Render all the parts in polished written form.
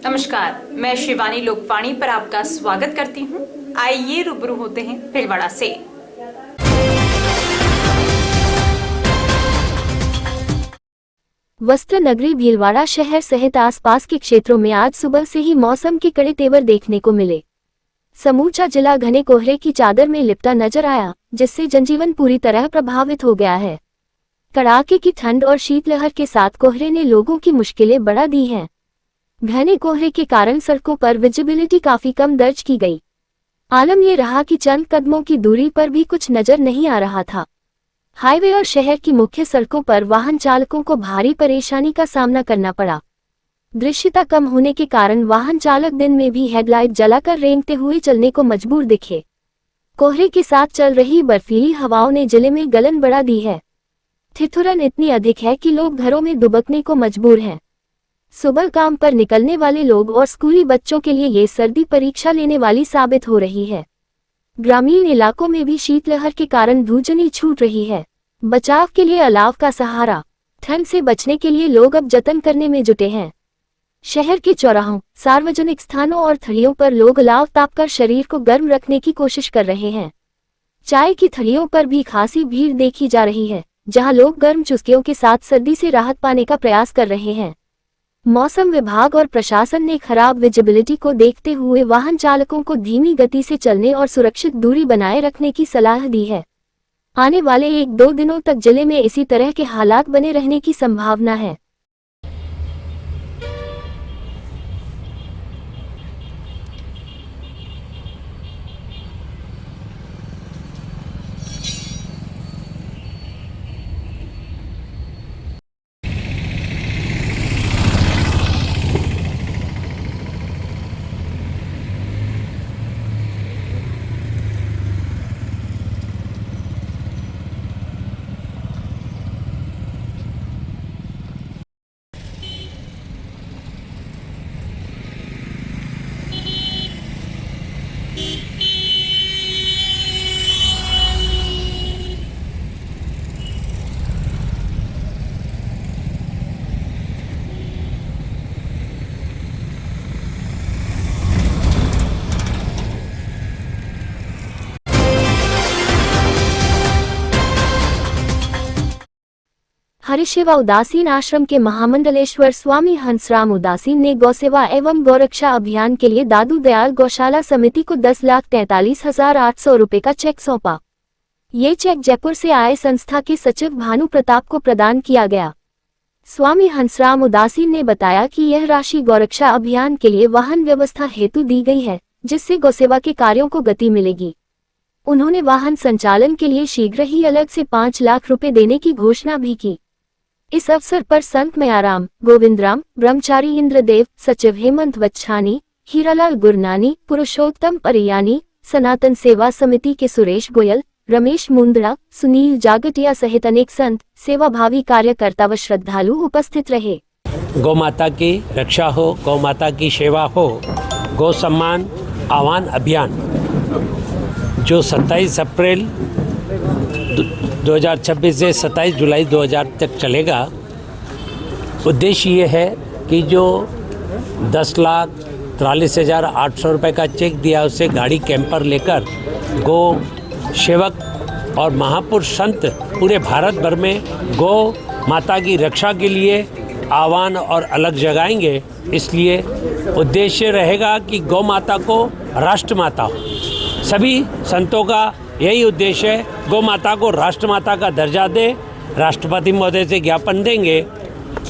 नमस्कार, मैं शिवानी लोकवाणी पर आपका स्वागत करती हूँ। आइए रूबरू होते हैं भीलवाड़ा से। वस्त्र नगरी भीलवाड़ा शहर सहित आसपास के क्षेत्रों में आज सुबह से ही मौसम के कड़े तेवर देखने को मिले। समूचा जिला घने कोहरे की चादर में लिपटा नजर आया, जिससे जनजीवन पूरी तरह प्रभावित हो गया है। कड़ाके की ठंड और शीतलहर के साथ कोहरे ने लोगों की मुश्किलें बढ़ा दी हैं। घने कोहरे के कारण सड़कों पर विजिबिलिटी काफी कम दर्ज की गई। आलम यह रहा कि चंद कदमों की दूरी पर भी कुछ नजर नहीं आ रहा था। हाईवे और शहर की मुख्य सड़कों पर वाहन चालकों को भारी परेशानी का सामना करना पड़ा। दृश्यता कम होने के कारण वाहन चालक दिन में भी हेडलाइट जलाकर रेंगते हुए चलने को मजबूर दिखे। कोहरे के साथ चल रही बर्फीली हवाओं ने जिले में गलन बढ़ा दी है। ठिठुरन इतनी अधिक है कि लोग घरों में दुबकने को मजबूर हैं। सुबह काम पर निकलने वाले लोग और स्कूली बच्चों के लिए ये सर्दी परीक्षा लेने वाली साबित हो रही है। ग्रामीण इलाकों में भी शीतलहर के कारण धूजनी छूट रही है। बचाव के लिए अलाव का सहारा। ठंड से बचने के लिए लोग अब जतन करने में जुटे हैं। शहर के चौराहों, सार्वजनिक स्थानों और थड़ियों पर लोग अलाव तापकर शरीर को गर्म रखने की कोशिश कर रहे हैं। चाय की थड़ियों पर भी खासी भीड़ देखी जा रही है, जहां लोग गर्म चुस्कियों के साथ सर्दी से राहत पाने का प्रयास कर रहे हैं। मौसम विभाग और प्रशासन ने खराब विजिबिलिटी को देखते हुए वाहन चालकों को धीमी गति से चलने और सुरक्षित दूरी बनाए रखने की सलाह दी है। आने वाले 1-2 दिनों तक जिले में इसी तरह के हालात बने रहने की संभावना है। हरिसेवा उदासीन आश्रम के महामंडलेश्वर स्वामी हंसराम उदासीन ने गौसेवा एवं गौरक्षा अभियान के लिए दादू दयाल गौशाला समिति को 10,43,800 रुपए का चेक सौंपा। ये चेक जयपुर से आए संस्था के सचिव भानु प्रताप को प्रदान किया गया। स्वामी हंसराम उदासीन ने बताया कि यह राशि गौरक्षा अभियान के लिए वाहन व्यवस्था हेतु दी गई है, जिससे गौसेवा के कार्यों को गति मिलेगी। उन्होंने वाहन संचालन के लिए शीघ्र ही अलग से 5 लाख रुपए देने की घोषणा भी की। इस अवसर पर संत मयाराम, गोविंदराम, ब्रह्मचारी इंद्रदेव, सचिव हेमंत वच्छानी, हीरालाल गुरनानी, पुरुषोत्तम परियानी, सनातन सेवा समिति के सुरेश गोयल, रमेश मुंदड़ा, सुनील जागटिया सहित अनेक संत, सेवाभावी कार्यकर्ता व श्रद्धालु उपस्थित रहे। गौ माता की रक्षा हो, गौ माता की सेवा हो, गौ सम्मान आह्वान अभियान जो 27 अप्रैल 2026 से 27 जुलाई 2000 तक चलेगा। उद्देश्य ये है कि जो 10,43,800 रुपये का चेक दिया उससे गाड़ी कैंपर लेकर गौ सेवक और महापुरुष संत पूरे भारत भर में गौ माता की रक्षा के लिए आह्वान और अलग जगाएंगे। इसलिए उद्देश्य रहेगा कि गौ माता को राष्ट्र माता हो। सभी संतों का यही उद्देश्य है, गौ माता को राष्ट्र माता का दर्जा दे। राष्ट्रपति महोदय से ज्ञापन देंगे।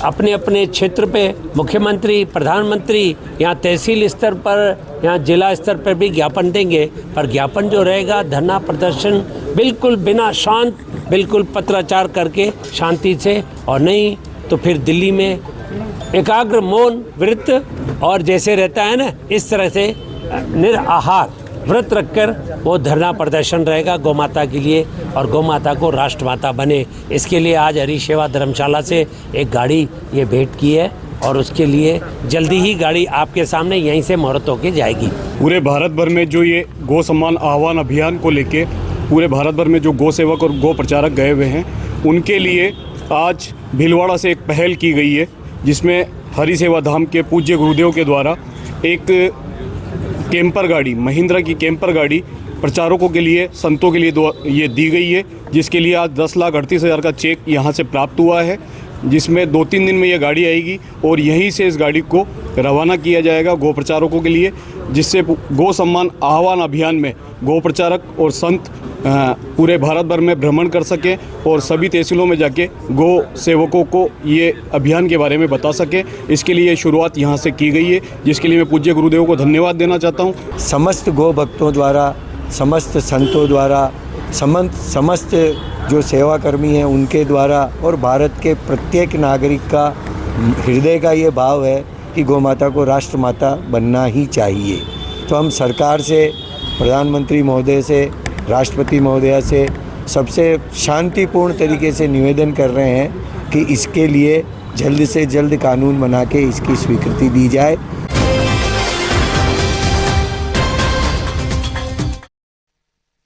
अपने अपने क्षेत्र पे मुख्यमंत्री, प्रधानमंत्री, यहाँ तहसील स्तर पर, यहाँ जिला स्तर पर भी ज्ञापन देंगे। पर ज्ञापन जो रहेगा, धरना प्रदर्शन बिल्कुल बिना शांत, बिल्कुल पत्राचार करके शांति से, और नहीं तो फिर दिल्ली में एकाग्र मौन व्रत और जैसे रहता है ना, इस तरह से निराहार व्रत रखकर वो धरना प्रदर्शन रहेगा गौ माता के लिए, और गौ माता को राष्ट्र माता बने। इसके लिए आज हरिसेवा धर्मशाला से एक गाड़ी ये भेंट की है, और उसके लिए जल्दी ही गाड़ी आपके सामने यहीं से मुहूर्त होके जाएगी। पूरे भारत भर में जो ये गौ सम्मान आह्वान अभियान को लेके पूरे भारत भर में जो गौ सेवक और गौ प्रचारक गए हुए हैं, उनके लिए आज भीलवाड़ा से एक पहल की गई है, जिसमें हरि सेवा धाम के पूज्य गुरुदेव के द्वारा एक कैंपर गाड़ी, महिंद्रा की कैंपर गाड़ी प्रचारकों के लिए, संतों के लिए ये दी गई है, जिसके लिए आज 10,38,000 का चेक यहाँ से प्राप्त हुआ है, जिसमें 2-3 दिन में ये गाड़ी आएगी और यहीं से इस गाड़ी को रवाना किया जाएगा गौ प्रचारकों के लिए, जिससे गौ सम्मान आह्वान अभियान में गौ प्रचारक और संत पूरे भारत भर में भ्रमण कर सकें और सभी तहसीलों में जाके गौ सेवकों को ये अभियान के बारे में बता सकें। इसके लिए शुरुआत यहाँ से की गई है, जिसके लिए मैं पूज्य गुरुदेव को धन्यवाद देना चाहता हूँ। समस्त गौ भक्तों द्वारा, समस्त संतों द्वारा, समस्त जो सेवाकर्मी हैं उनके द्वारा और भारत के प्रत्येक नागरिक का हृदय का ये भाव है कि गौ माता को राष्ट्र माता बनना ही चाहिए। तो हम सरकार से, प्रधानमंत्री महोदय से, राष्ट्रपति महोदया से सबसे शांतिपूर्ण तरीके से निवेदन कर रहे हैं कि इसके लिए जल्द से जल्द कानून बना के इसकी स्वीकृति दी जाए।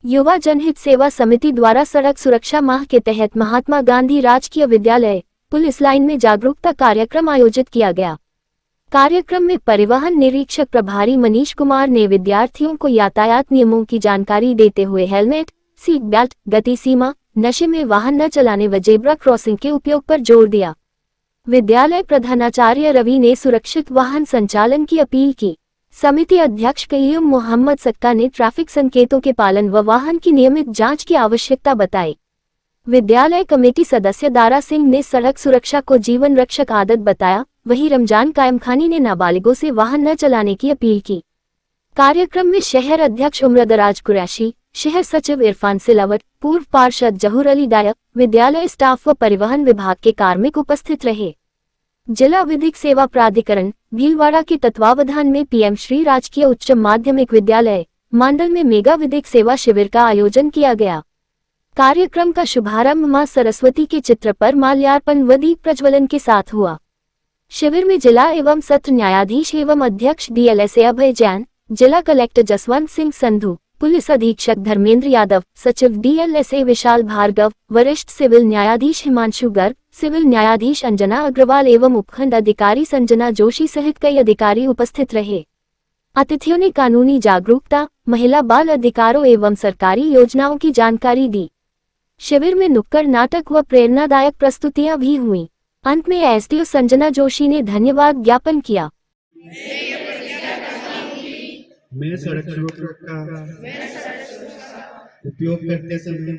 युवा जनहित सेवा समिति द्वारा सड़क सुरक्षा माह के तहत महात्मा गांधी राजकीय विद्यालय पुलिस लाइन में जागरूकता कार्यक्रम आयोजित किया गया। कार्यक्रम में परिवहन निरीक्षक प्रभारी मनीष कुमार ने विद्यार्थियों को यातायात नियमों की जानकारी देते हुए हेलमेट, सीट बेल्ट, गति सीमा, नशे में वाहन न चलाने व जेब्रा क्रॉसिंग के उपयोग पर जोर दिया। विद्यालय प्रधानाचार्य रवि ने सुरक्षित वाहन संचालन की अपील की। समिति अध्यक्ष कय्यूम मोहम्मद सक्का ने ट्रैफिक संकेतों के पालन व वाहन की नियमित जांच की आवश्यकता बताई। विद्यालय कमेटी सदस्य दारा सिंह ने सड़क सुरक्षा को जीवन रक्षक आदत बताया। वहीं रमजान कायमखानी ने नाबालिगों से वाहन न चलाने की अपील की। कार्यक्रम में शहर अध्यक्ष उम्रदराज कुरैशी, शहर सचिव इरफान सिलावट, पूर्व पार्षद जहूर अली डायक, विद्यालय स्टाफ व परिवहन विभाग के कार्मिक उपस्थित रहे। जिला विधिक सेवा प्राधिकरण भीलवाड़ा के तत्वावधान में पीएम श्री राजकीय उच्च माध्यमिक विद्यालय मांडल में मेगा विधिक सेवा शिविर का आयोजन किया गया। कार्यक्रम का शुभारंभ मां सरस्वती के चित्र पर माल्यार्पण व दीप प्रज्वलन के साथ हुआ। शिविर में जिला एवं सत्र न्यायाधीश एवं अध्यक्ष डीएलएसए अभय जैन, जिला कलेक्टर जसवंत सिंह संधू, पुलिस अधीक्षक धर्मेंद्र यादव, सचिव डीएलएसए विशाल भार्गव, वरिष्ठ सिविल न्यायाधीश हिमांशु गर्ग, सिविल न्यायाधीश अंजना अग्रवाल एवं उपखंड अधिकारी संजना जोशी सहित कई अधिकारी उपस्थित रहे। अतिथियों ने कानूनी जागरूकता, महिला बाल अधिकारों एवं सरकारी योजनाओं की जानकारी दी। शिविर में नुक्कड़ नाटक व प्रेरणादायक प्रस्तुतियां भी हुईं। अंत में एसडीओ संजना जोशी ने धन्यवाद ज्ञापन किया। मैं सड़क सुरक्षा का उपयोग करते समय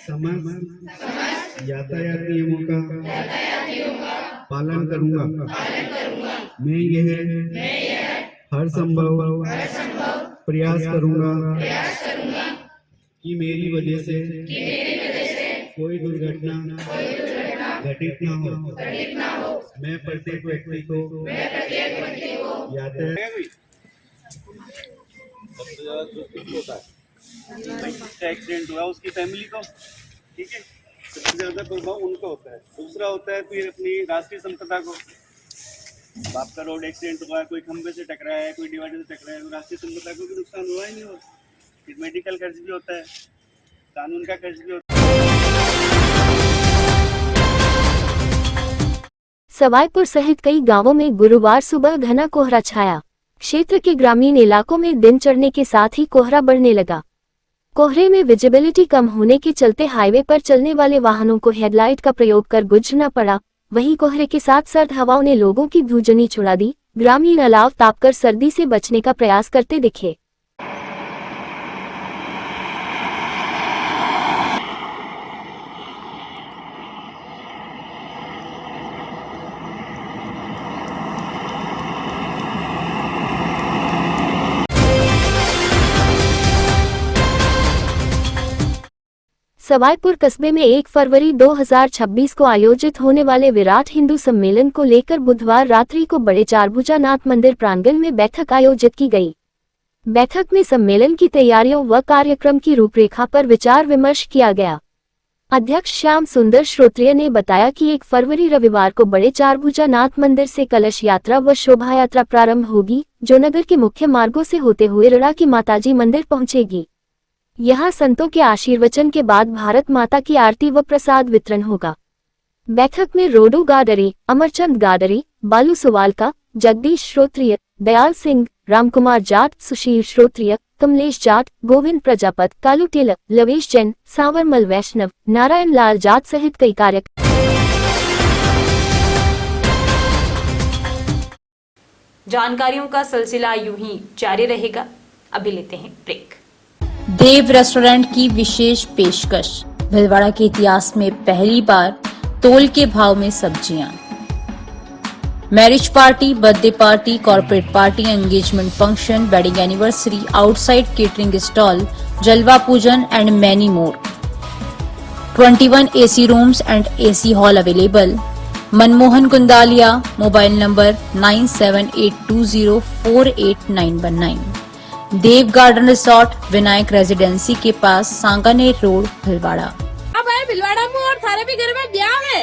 समस्त यातायात नियमों का पालन करूंगा। मैं यह हर संभव प्रयास करूंगा कि मेरी वजह से कोई दुर्घटना घटित न हो। मैं प्रत्येक व्यक्ति को यातायात सबसे ज्यादा जो किसको होता है, जिसका एक्सीडेंट हुआ उसकी फैमिली को, ठीक है, सबसे ज्यादा प्रभाव उनको होता है। दूसरा होता है फिर अपनी राष्ट्रीय संपदा को। आपका रोड एक्सीडेंट हुआ, कोई खंबे से टकराया है, कोई डिवाइडर से टकराया है, तो राष्ट्रीय संपदा को भी नुकसान हुआ ही नहीं हो। फिर मेडिकल खर्च भी होता है, कानून का खर्च भी होता है। सवाईपुर सहित कई गांवों में गुरुवार सुबह घना कोहरा छाया। क्षेत्र के ग्रामीण इलाकों में दिन चढ़ने के साथ ही कोहरा बढ़ने लगा। कोहरे में विजिबिलिटी कम होने के चलते हाईवे पर चलने वाले वाहनों को हेडलाइट का प्रयोग कर गुजरना पड़ा। वहीं कोहरे के साथ सर्द हवाओं ने लोगों की धुजनी छुड़ा दी। ग्रामीण अलाव तापकर सर्दी से बचने का प्रयास करते दिखे। सवाईपुर कस्बे में 1 फरवरी 2026 को आयोजित होने वाले विराट हिंदू सम्मेलन को लेकर बुधवार रात्रि को बड़े चारभुजा नाथ मंदिर प्रांगण में बैठक आयोजित की गई। बैठक में सम्मेलन की तैयारियों व कार्यक्रम की रूपरेखा पर विचार विमर्श किया गया। अध्यक्ष श्याम सुंदर श्रोत्रिय ने बताया कि 1 फरवरी रविवार को बड़े चारभुजा नाथ मंदिर से कलश यात्रा व शोभा यात्रा प्रारंभ होगी, जो नगर के मुख्य मार्गों से होते हुए रड़ा की माताजी मंदिर पहुंचेगी। यहां संतों के आशीर्वचन के बाद भारत माता की आरती व प्रसाद वितरण होगा। बैठक में रोडू गाडरी, अमरचंद गाडरी, बालू सुवालका, जगदीश श्रोत्रिय, दयाल सिंह, रामकुमार जाट, सुशील श्रोत्रिय, कमलेश जाट, गोविंद प्रजापत, कालू टेलर, लवेश जैन, सांवरमल वैष्णव, नारायण लाल जाट सहित कई कार्यक्रम। जानकारियों का सिलसिला यूं ही जारी रहेगा। अभी लेते हैं ब्रेक। देव रेस्टोरेंट की विशेष पेशकश। भीलवाड़ा के इतिहास में पहली बार तोल के भाव में सब्जियां। Marriage party, birthday party, corporate party, engagement function, wedding anniversary, outside catering stall, जलवा पूजन and many more. 21 AC rooms and AC hall available. Manmohan Kundalia, mobile number 9782048919। Dev garden resort, Vinayak residency के पास, सांगानेर रोड, भीलवाड़ा। अब है भीलवाड़ा में और थारे भी घर में ब्याह है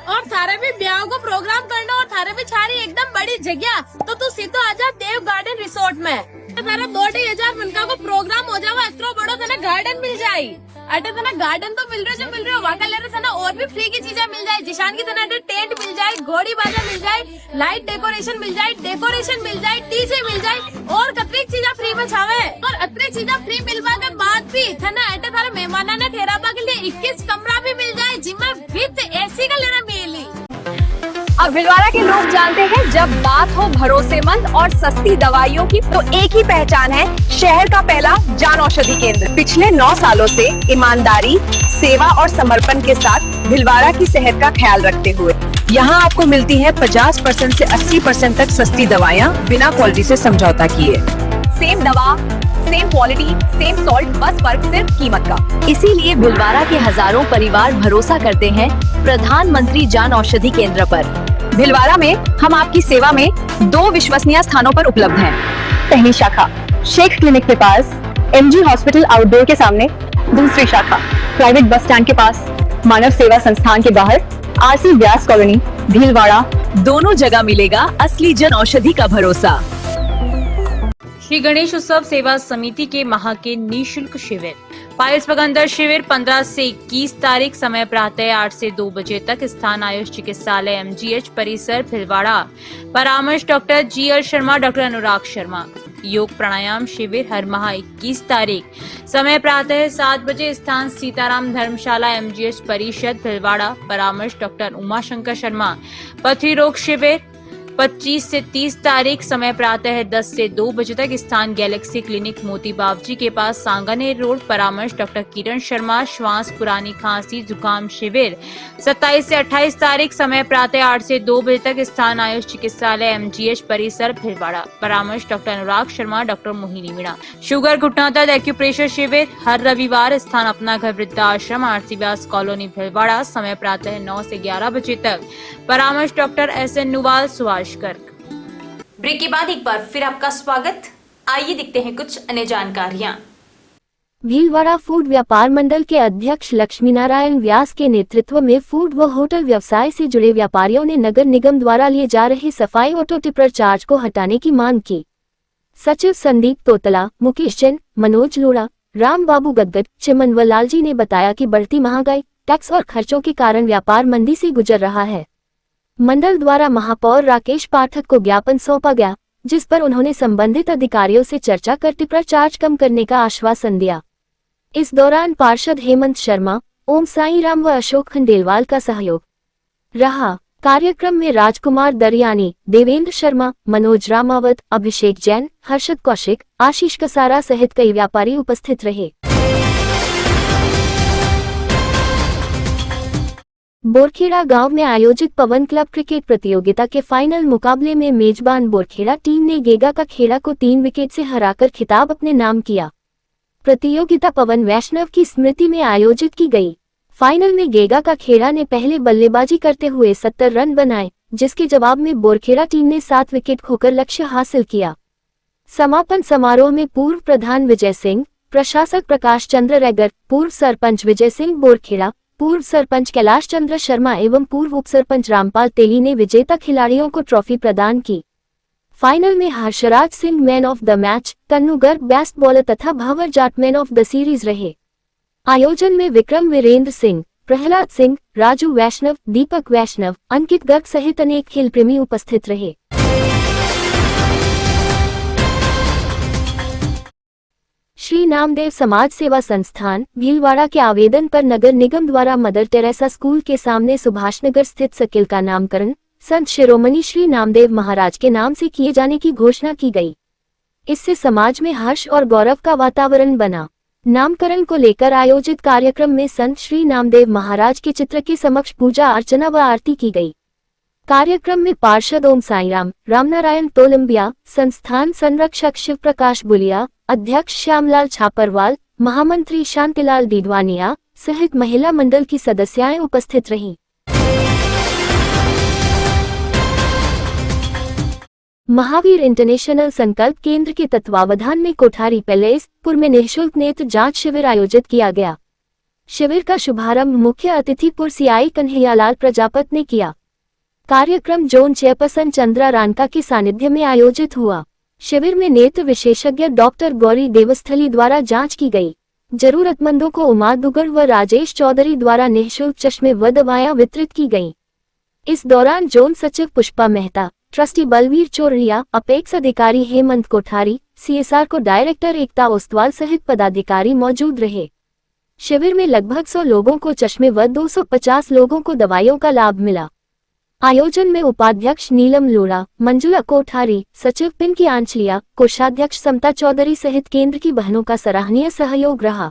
और थारे भी ब्याह को प्रोग्राम करना और थारे भी छारी एकदम बड़ी जगह, तो तू सीधो आजा देव गार्डन रिसोर्ट में। थारा 2-2,000 मनका को प्रोग्राम हो जावा, इतना बड़ा तना गार्डन मिल जाये। अटे तना गार्डन तो मिल रहे हो, वहाँ ले रहे और भी फ्री की चीजें मिल जाए। जिशान की तना टेंट मिल जाए, घोड़ी बाजा मिल जाए, लाइट डेकोरेशन मिल जाए, डीजे मिल जाए और कतरी चीजें फ्री में छावे। और अतरी चीजें फ्री मिलवा के बाद भी तना अटे थारे मेहमाना ने ठहरावा के लिए 21 कमरा भी मिल जाए, जिसमें विद AC का लेना मिली। अब भीलवाड़ा के लोग जानते हैं, जब बात हो भरोसेमंद और सस्ती दवाइयों की तो एक ही पहचान है, शहर का पहला जान औषधि केंद्र। पिछले 9 सालों से ईमानदारी, सेवा और समर्पण के साथ भीलवाड़ा की सेहत का ख्याल रखते हुए यहाँ आपको मिलती है 50% से 80% तक सस्ती दवाइयाँ बिना क्वालिटी से समझौता किए। सेम दवा, सेम क्वालिटी, सेम सॉल्ट, बस फर्क सिर्फ कीमत का। इसीलिए भीलवाड़ा के हजारों परिवार भरोसा करते हैं प्रधानमंत्री जान औषधि केंद्र पर। भीलवाड़ा में हम आपकी सेवा में 2 विश्वसनीय स्थानों पर उपलब्ध हैं। पहली शाखा शेख क्लिनिक के पास, MG हॉस्पिटल आउटडोर के सामने। दूसरी शाखा प्राइवेट बस स्टैंड के पास, मानव सेवा संस्थान के बाहर, RC व्यास कॉलोनी, भीलवाड़ा। दोनों जगह मिलेगा असली जन औषधि का भरोसा। श्री गणेश उत्सव सेवा समिति के माह के निःशुल्क शिविर। पाइल्स पगंदर शिविर 15 से 21 तारीख, समय प्रातः 8 से 2 बजे तक। स्थान आयुष चिकित्सालय MGH परिसर, भीलवाड़ा। परामर्श doctor GL Sharma, doctor Anurag Sharma. योग प्राणायाम शिविर हर माह 21 तारीख, समय प्रातः 7 बजे। स्थान सीताराम धर्मशाला MGH परिषद, भीलवाड़ा। परामर्श डॉक्टर उमाशंकर शर्मा। पथरी रोग शिविर 25 से 30 तारीख, समय प्रातः 10 से 2 बजे तक। स्थान गैलेक्सी क्लिनिक मोती बावजी के पास, सांगानेर रोड। परामर्श डॉक्टर किरण शर्मा। श्वास, पुरानी खांसी, जुकाम शिविर 27 से 28 तारीख, समय प्रातः 8 से 2 बजे तक। स्थान आयुष चिकित्सालय MGH परिसर, भीलवाड़ा। परामर्श doctor Anurag Sharma, doctor Mohini Meena. Sugar घुटना दर्द एक्यूप्रेशर शिविर हर रविवार। स्थान अपना घर वृद्धाश्रम, RC व्यास कॉलोनी, भीलवाड़ा। समय प्रातः 9 से 11 बजे तक। परामर्श डॉक्टर SN नुवाल, ब्रेक के बाद एक बार फिर आपका स्वागत। आइए देखते हैं कुछ अन्य जानकारियां। भीलवाड़ा फूड व्यापार मंडल के अध्यक्ष लक्ष्मी नारायण व्यास के नेतृत्व में फूड व होटल व्यवसाय से जुड़े व्यापारियों ने नगर निगम द्वारा लिए जा रहे सफाई ऑटो टिपर चार्ज को हटाने की मांग की। सचिव संदीप तोतला, मुकेश जैन, मनोज लोड़ा, राम बाबू गदगद, चिमन व लालजी ने बताया कि बढ़ती महंगाई, टैक्स और खर्चों के कारण व्यापार मंदी से गुजर रहा है। मंडल द्वारा महापौर राकेश पाठक को ज्ञापन सौंपा गया, जिस पर उन्होंने संबंधित अधिकारियों से चर्चा कर टिपर चार्ज कम करने का आश्वासन दिया। इस दौरान पार्षद हेमंत शर्मा, ओम साई राम व अशोक खंडेलवाल का सहयोग रहा। कार्यक्रम में राजकुमार दरियानी, देवेंद्र शर्मा, मनोज रामावत, अभिषेक जैन, हर्षद कौशिक, आशीष कसारा सहित कई व्यापारी उपस्थित रहे। बोरखेड़ा गांव में आयोजित पवन क्लब क्रिकेट प्रतियोगिता के फाइनल मुकाबले में मेजबान बोरखेड़ा टीम ने गेगा का खेड़ा को 3 विकेट से हराकर खिताब अपने नाम किया। प्रतियोगिता पवन वैष्णव की स्मृति में आयोजित की गई। फाइनल में गेगा का खेड़ा ने पहले बल्लेबाजी करते हुए 70 रन बनाए, जिसके जवाब में बोरखेड़ा टीम ने 7 विकेट खोकर लक्ष्य हासिल किया। समापन समारोह में पूर्व प्रधान विजय सिंह, प्रशासक प्रकाश चंद्र रैगर, पूर्व सरपंच विजय सिंह बोरखेड़ा, पूर्व सरपंच कैलाश चंद्र शर्मा एवं पूर्व उप सरपंच रामपाल तेली ने विजेता खिलाड़ियों को ट्रॉफी प्रदान की। फाइनल में Harshraj Singh man of the match, Kannu Garg best bowler तथा Bhanwar Jat man of the series रहे। आयोजन में विक्रम वीरेंद्र सिंह, प्रहलाद सिंह, राजू वैष्णव, दीपक वैष्णव, अंकित गर्ग सहित अनेक खेल प्रेमी उपस्थित रहे। श्री नामदेव समाज सेवा संस्थान भीलवाड़ा के आवेदन पर नगर निगम द्वारा मदर टेरेसा स्कूल के सामने सुभाषनगर स्थित सकिल का नामकरण संत शिरोमणि श्री नामदेव महाराज के नाम से किए जाने की घोषणा की गई। इससे समाज में हर्ष और गौरव का वातावरण बना। नामकरण को लेकर आयोजित कार्यक्रम में संत श्री नामदेव महाराज के चित्र के समक्ष पूजा अर्चना व आरती की गई। कार्यक्रम में पार्षद ओम साईराम, रामनारायण तोलंबिया, संस्थान संरक्षक शिव प्रकाश बुलिया, अध्यक्ष श्यामलाल छापरवाल, महामंत्री शांतिलाल डीडवानिया सहित महिला मंडल की सदस्याएं उपस्थित रहीं। महावीर इंटरनेशनल संकल्प केंद्र के तत्वावधान में कोठारी पैलेस पुर में निःशुल्क नेत्र जांच शिविर आयोजित किया गया। शिविर का शुभारंभ मुख्य अतिथि पुर सीआई कन्हैयालाल प्रजापत ने किया। कार्यक्रम जोन चेयरपर्सन चंद्रा रानका के सानिध्य में आयोजित हुआ। शिविर में नेत्र विशेषज्ञ डॉक्टर गौरी देवस्थली द्वारा जांच की गई। जरूरतमंदों को उमा दुगर व राजेश चौधरी द्वारा निःशुल्क चश्मे व दवाएं वितरित की गईं। इस दौरान जोन सचिव पुष्पा मेहता, ट्रस्टी बलवीर चौरड़िया, अपेक्स अधिकारी हेमंत कोठारी, सीएसआर को डायरेक्टर एकता ओस्तवाल सहित पदाधिकारी मौजूद रहे। शिविर में लगभग 100 लोगों को चश्मे व 250 लोगों को दवाइयों का लाभ मिला। आयोजन में उपाध्यक्ष नीलम लोड़ा, मंजुला कोठारी, सचिव पिंकी आंचलिया, कोषाध्यक्ष समता चौधरी सहित केंद्र की बहनों का सराहनीय सहयोग रहा।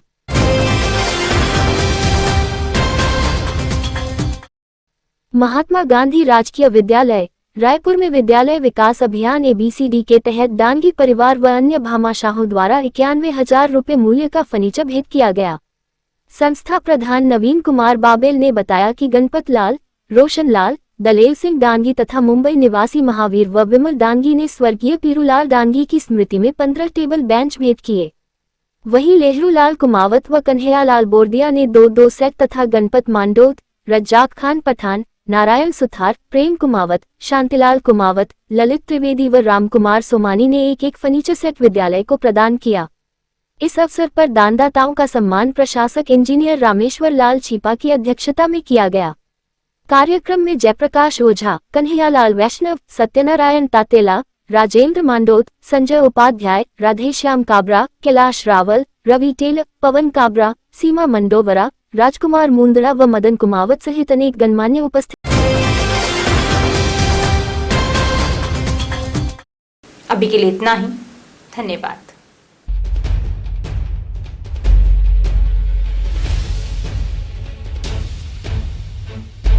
महात्मा गांधी राजकीय विद्यालय रायपुर में विद्यालय विकास अभियान ABCD के तहत डांगी परिवार व अन्य भामाशाहों द्वारा 91,000 रुपये मूल्य का फर्नीचर भेंट किया गया। संस्था प्रधान नवीन कुमार बाबेल ने बताया कि गणपत लाल, रोशन लाल, दलेल सिंह डांगी तथा मुंबई निवासी महावीर व विमल डांगी ने स्वर्गीय पीरूलाल डांगी की स्मृति में 15 टेबल बेंच भेंट किए। वहीं लेहरूलाल कुमावत व कन्हैयालाल बोरदिया ने 2-2 सेट तथा गणपत मांडोत, रज्जाक खान पठान, नारायण सुथार, प्रेम कुमावत, शांतिलाल कुमावत, ललित त्रिवेदी व रामकुमार सोमानी ने एक फर्नीचर सेट विद्यालय को प्रदान किया। इस अवसर पर दानदाताओं का सम्मान प्रशासक इंजीनियर रामेश्वर लाल छीपा की अध्यक्षता में किया गया। कार्यक्रम में जयप्रकाश ओझा, कन्हैयालाल वैष्णव, सत्यनारायण तातेला, राजेंद्र मांडोत, संजय उपाध्याय, राधेश्याम काबरा, कैलाश रावल, रवि टेलर, पवन काबरा, सीमा मंडोवरा, राजकुमार मुंदड़ा व मदन कुमावत सहित अनेक गणमान्य उपस्थित। अभी के लिए इतना ही। धन्यवाद।